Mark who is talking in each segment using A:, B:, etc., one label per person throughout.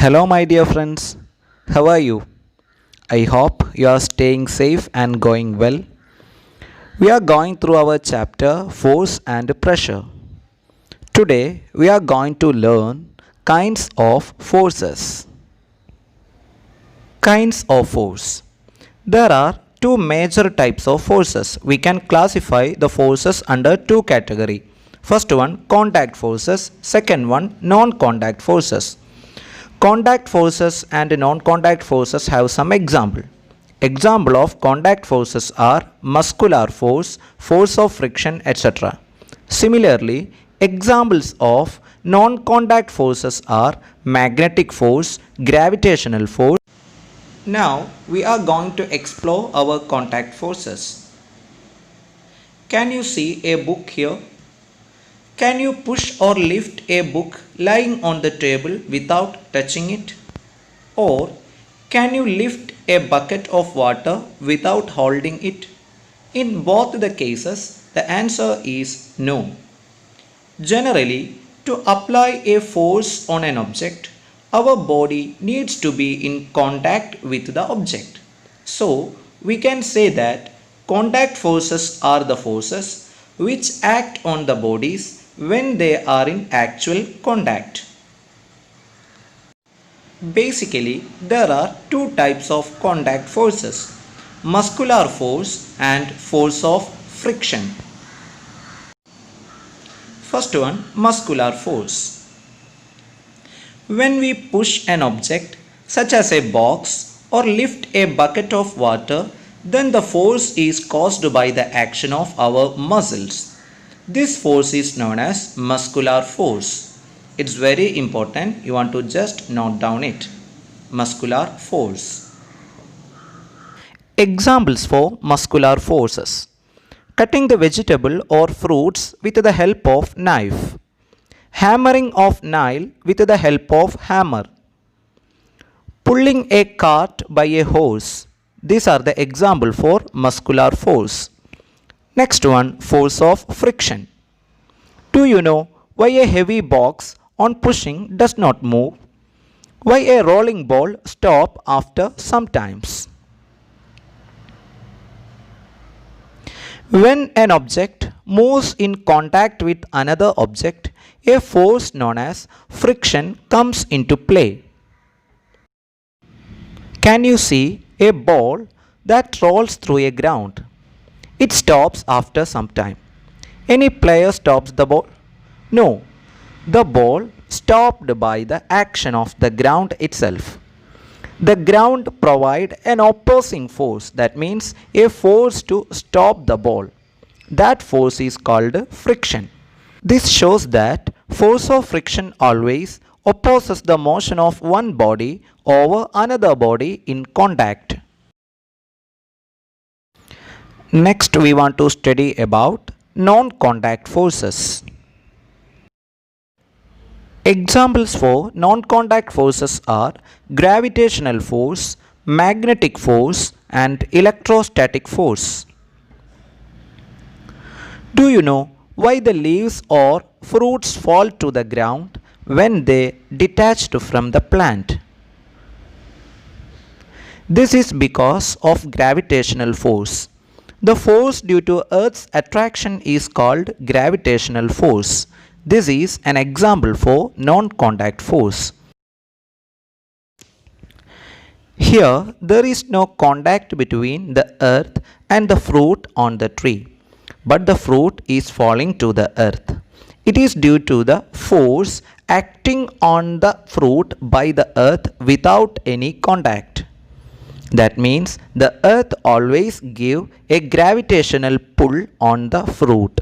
A: Hello, my dear friends. How are you? I hope you are staying safe and going well. We are going through our chapter Force and Pressure. Today, we are going to learn kinds of forces. Kinds of force. There are two major types of forces. We can classify the forces under two categories. First one, contact forces. Second one, non-contact forces. Contact forces and non-contact forces have some example. Example of contact forces are muscular force, force of friction, etc. Similarly, examples of non-contact forces are magnetic force, gravitational force. Now we are going to explore our contact forces. Can you see a book here? Can you push or lift a book lying on the table without touching it? Or can you lift a bucket of water without holding it? In both the cases, the answer is no. Generally, to apply a force on an object, our body needs to be in contact with the object. So, we can say that contact forces are the forces which act on the bodies when they are in actual contact. Basically, there are two types of contact forces, muscular force and force of friction. First one, muscular force. When we push an object such as a box or lift a bucket of water, then the force is caused by the action of our muscles. This force is known as muscular force. It's very important. You want to just note down it. Muscular force. Examples for muscular forces. Cutting the vegetable or fruits with the help of knife. Hammering of nail with the help of hammer. Pulling a cart by a horse. These are the example for muscular force. Next one, force of friction. Do you know why a heavy box on pushing does not move? Why a rolling ball stops after some times? When an object moves in contact with another object, a force known as friction comes into play. Can you see a ball that rolls through a ground? It stops after some time. Any player stops the ball? No. The ball stopped by the action of the ground itself. The ground provides an opposing force, that means a force to stop the ball. That force is called friction. This shows that force of friction always opposes the motion of one body over another body in contact. Next, we want to study about non-contact forces. Examples for non-contact forces are gravitational force, magnetic force, and electrostatic force. Do you know why the leaves or fruits fall to the ground when they detached from the plant? This is because of gravitational force. The force due to Earth's attraction is called gravitational force. This is an example for non-contact force. Here, there is no contact between the earth and the fruit on the tree, but the fruit is falling to the earth. It is due to the force acting on the fruit by the earth without any contact. That means the earth always gives a gravitational pull on the fruit.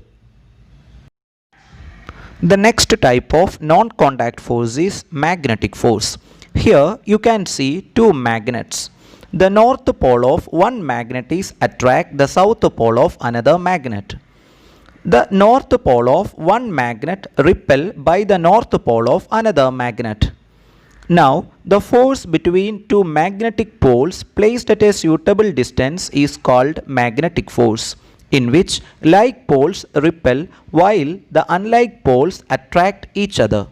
A: The next type of non-contact force is magnetic force. Here you can see two magnets. The north pole of one magnet is attract the south pole of another magnet. The north pole of one magnet repel by the north pole of another magnet. Now, the force between two magnetic poles placed at a suitable distance is called magnetic force, in which like poles repel while the unlike poles attract each other.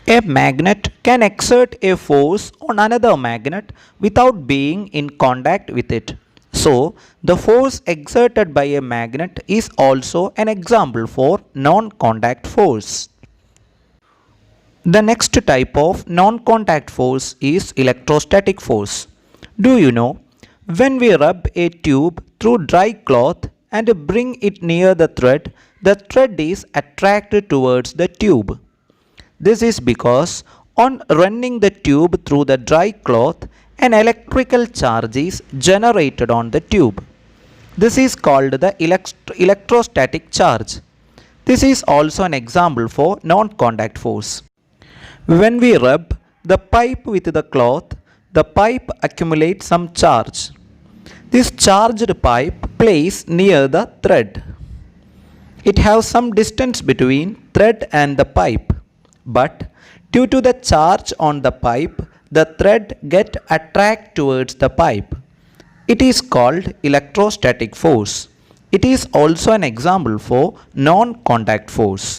A: A magnet can exert a force on another magnet without being in contact with it. So, the force exerted by a magnet is also an example for non-contact force. The next type of non-contact force is electrostatic force. Do you know, when we rub a tube through dry cloth and bring it near the thread is attracted towards the tube. This is because on running the tube through the dry cloth, an electrical charge is generated on the tube. This is called the electrostatic charge. This is also an example for non-contact force. When we rub the pipe with the cloth, the pipe accumulates some charge. This charged pipe plays near the thread. It has some distance between thread and the pipe, but due to the charge on the pipe, the thread get attracted towards the pipe. It is called electrostatic force. It is also an example for non-contact force.